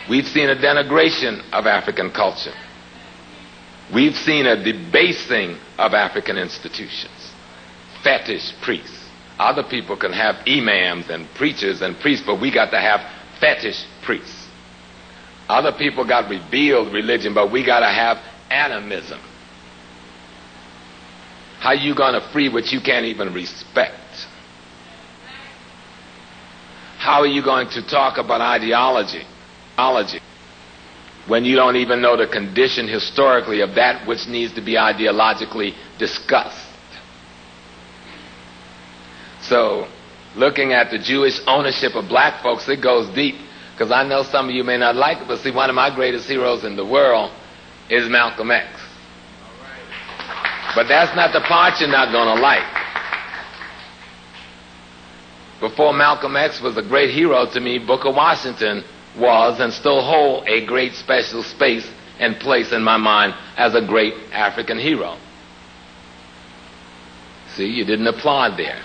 We've seen a denigration of African culture. We've seen a debasing of African institutions. Fetish priests. Other people can have imams and preachers and priests, but we got to have fetish priests. Other people got revealed religion, but we got to have animism. How you going to free what you can't even respect? How are you going to talk about ideology when you don't even know the condition historically of that which needs to be ideologically discussed? So, looking at the Jewish ownership of black folks, it goes deep. Because I know some of you may not like it, but see, one of my greatest heroes in the world is Malcolm X. But that's not the part you're not going to like. Before Malcolm X was a great hero to me, Booker Washington was and still hold a great special space and place in my mind as a great African hero. See, you didn't applaud there.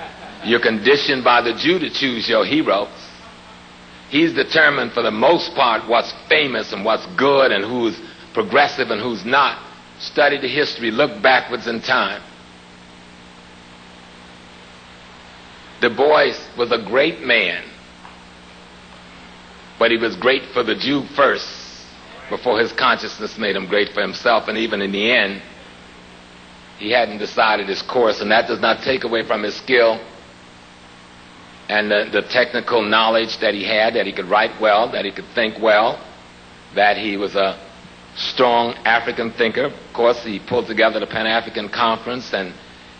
You're conditioned by the Jew to choose your heroes. He's determined for the most part what's famous and what's good and who's progressive and who's not. Study the history, look backwards in time. Du Bois was a great man, but he was great for the Jew first before his consciousness made him great for himself, and even in the end, he hadn't decided his course, and that does not take away from his skill and the technical knowledge that he had, that he could write well, that he could think well, that he was a strong African thinker. Of course, he pulled together the Pan-African Conference, and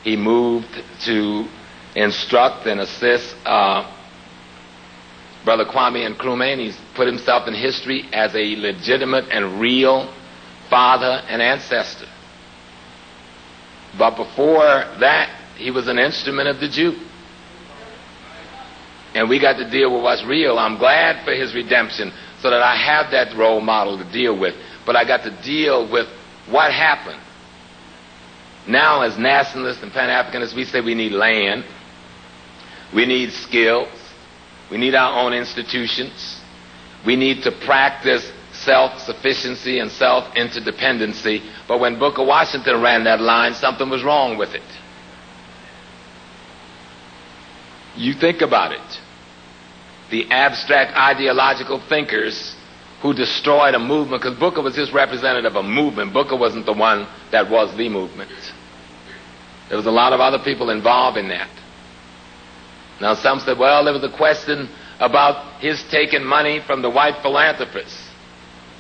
he moved to instruct and assist Brother Kwame Nkrumah, and he's put himself in history as a legitimate and real father and ancestor. But before that, he was an instrument of the Jew. And we got to deal with what's real. I'm glad for his redemption so that I have that role model to deal with. But I got to deal with what happened. Now, as nationalists and Pan-Africanists, we say we need land, we need skills, we need our own institutions, we need to practice self-sufficiency and self-interdependency. But when Booker Washington ran that line, something was wrong with it. You think about it. The abstract ideological thinkers who destroyed a movement, because Booker was just representative of a movement. Booker wasn't the one that was the movement. There was a lot of other people involved in that. Now some said, well, there was a question about his taking money from the white philanthropists.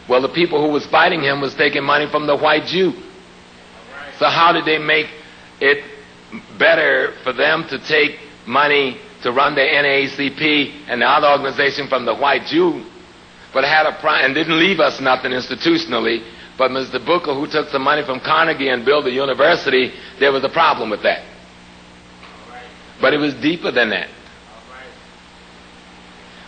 Well, the people who was fighting him was taking money from the white Jew. So how did they make it better for them to take money to run the NAACP and the other organization from the white Jew, but had a and didn't leave us nothing institutionally? But Mr. Booker, who took some money from Carnegie and built a university, there was a problem with that. But it was deeper than that.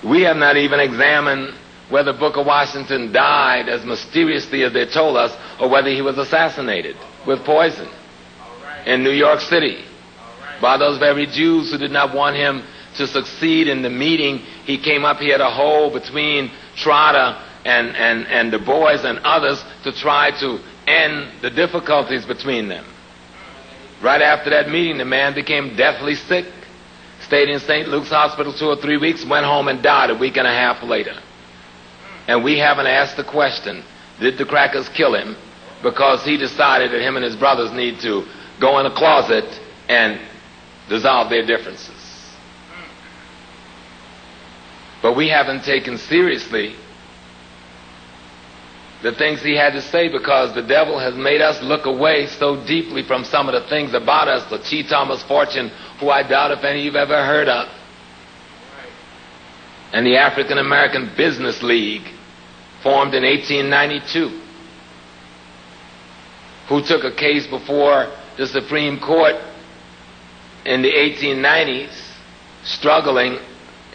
We have not even examined whether Booker Washington died as mysteriously as they told us, or whether he was assassinated with poison in New York City by those very Jews who did not want him to succeed in the meeting. He came up, he had a hole between Trotter and Du Bois and others to try to end the difficulties between them. Right after that meeting, the man became deathly sick, stayed in St. Luke's Hospital 2 or 3 weeks, went home and died a week and a half later. And we haven't asked the question, did the crackers kill him because he decided that him and his brothers need to go in a closet and dissolve their differences? But we haven't taken seriously the things he had to say, because the devil has made us look away so deeply from some of the things about us. The Chi Thomas Fortune, who I doubt if any of you have ever heard of, and the African American Business League, formed in 1892, who took a case before the Supreme Court in the 1890s, struggling.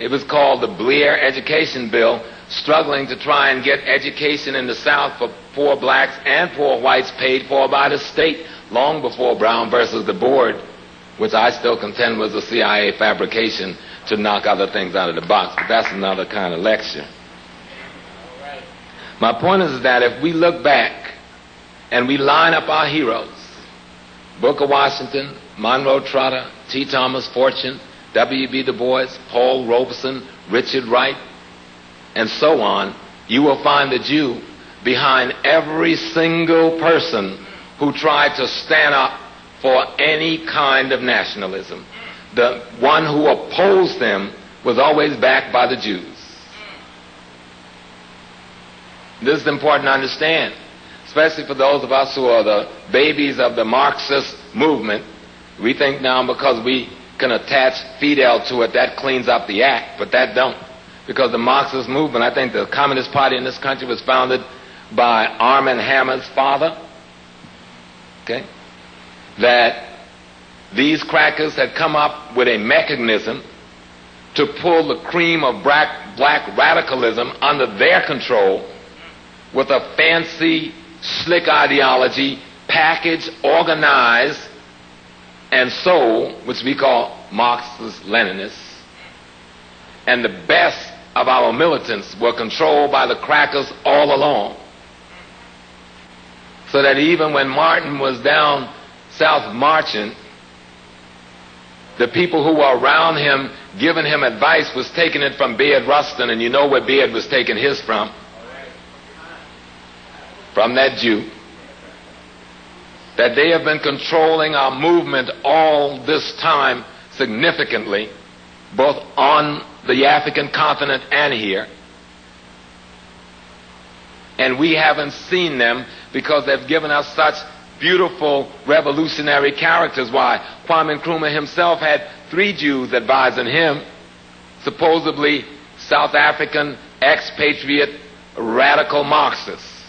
It was called the Blair Education Bill, struggling to try and get education in the South for poor blacks and poor whites paid for by the state, long before Brown versus the Board, which I still contend was a CIA fabrication to knock other things out of the box. But that's another kind of lecture. My point is that if we look back and we line up our heroes, Booker Washington, Monroe Trotter, T. Thomas Fortune, W.B. Du Bois, Paul Robeson, Richard Wright, and so on, you will find the Jew behind every single person who tried to stand up for any kind of nationalism. The one who opposed them was always backed by the Jews. This is important to understand, especially for those of us who are the babies of the Marxist movement. We think now because we can attach Fidel to it, that cleans up the act, but that don't. Because the Marxist movement, I think the Communist Party in this country was founded by Armand Hammer's father, okay? That these crackers had come up with a mechanism to pull the cream of black radicalism under their control with a fancy, slick ideology, packaged, organized, and sold, which we call Marxist-Leninists. And the best of our militants were controlled by the crackers all along. So that even when Martin was down south marching, the people who were around him giving him advice was taking it from Beard Rustin, and you know where Beard was taking his from that Jew. That they have been controlling our movement all this time significantly, both on the African continent and here. And we haven't seen them because they've given us such beautiful revolutionary characters. Why? Kwame Nkrumah himself had 3 Jews advising him, supposedly South African expatriate radical Marxists,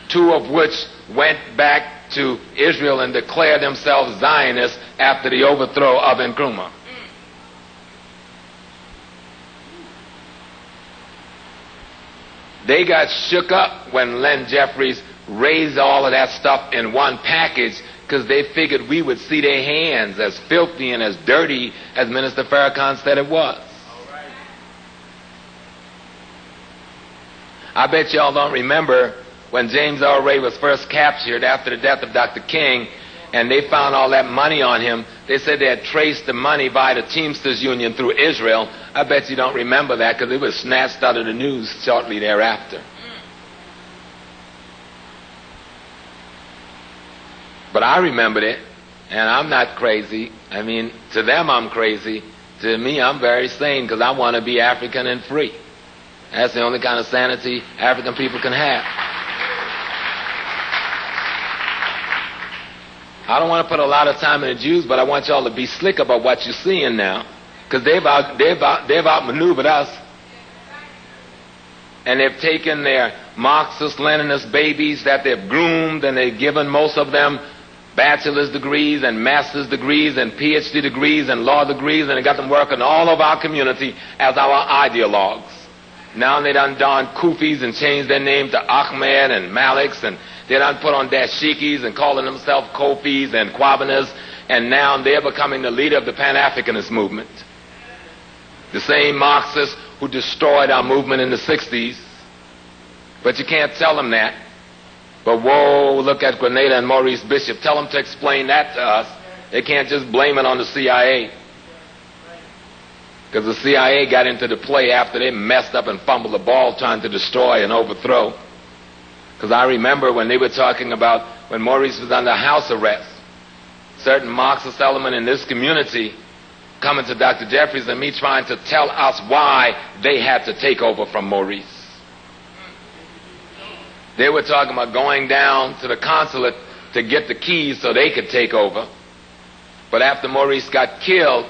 2 of which went back to Israel and declared themselves Zionists after the overthrow of Nkrumah. They got shook up when Len Jeffries raised all of that stuff in one package because they figured we would see their hands as filthy and as dirty as Minister Farrakhan said it was. I bet y'all don't remember when James Earl Ray was first captured after the death of Dr. King, and they found all that money on him. They said they had traced the money via the Teamsters Union through Israel. I bet you don't remember that because it was snatched out of the news shortly thereafter. But I remembered it, and I'm not crazy. I mean, to them I'm crazy. To me, I'm very sane because I want to be African and free. That's the only kind of sanity African people can have. I don't want to put a lot of time in the Jews, but I want y'all to be slick about what you're seeing now, because they've outmaneuvered us, and they've taken their Marxist-Leninist babies that they've groomed, and they've given most of them bachelor's degrees and master's degrees and PhD degrees and law degrees, and they got them working all over our community as our ideologues. Now they done donned kufis and changed their name to Ahmed and Maliks, and they done put on dashikis and calling themselves Kofis and Kwabanas, and now they're becoming the leader of the Pan-Africanist movement. The same Marxists who destroyed our movement in the 60s. But you can't tell them that. But whoa, look at Grenada and Maurice Bishop. Tell them to explain that to us. They can't just blame it on the CIA. Because the CIA got into the play after they messed up and fumbled the ball trying to destroy and overthrow. Because I remember when they were talking about when Maurice was under house arrest, certain Marxist element in this community coming to Dr. Jeffries and me trying to tell us why they had to take over from Maurice. They were talking about going down to the consulate to get the keys so they could take over. But after Maurice got killed,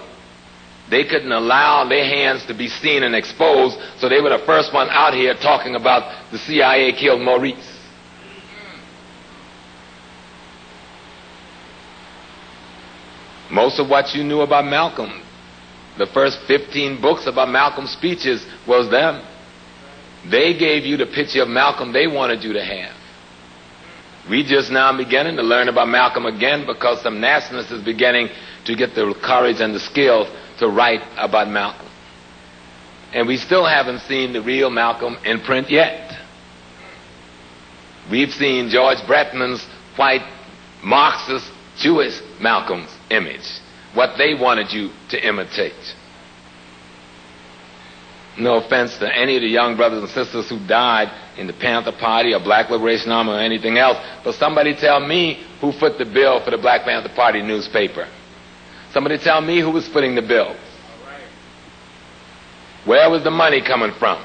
they couldn't allow their hands to be seen and exposed, so they were the first one out here talking about the CIA killed Maurice. Most of what you knew about Malcolm, the first 15 books about Malcolm's speeches, was them. They gave you the picture of Malcolm they wanted you to have. We just now beginning to learn about Malcolm again because some nationalists is beginning to get the courage and the skills to write about Malcolm. And we still haven't seen the real Malcolm in print yet. We've seen George Bretman's white Marxist Jewish Malcolm's image, what they wanted you to imitate. No offense to any of the young brothers and sisters who died in the Panther Party or Black Liberation Army or anything else, but somebody tell me who foot the bill for the Black Panther Party newspaper. Somebody tell me who was footing the bill. Where was the money coming from?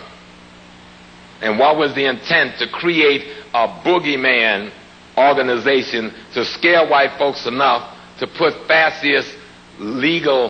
And what was the intent to create a boogeyman organization to scare white folks enough to put fascist legal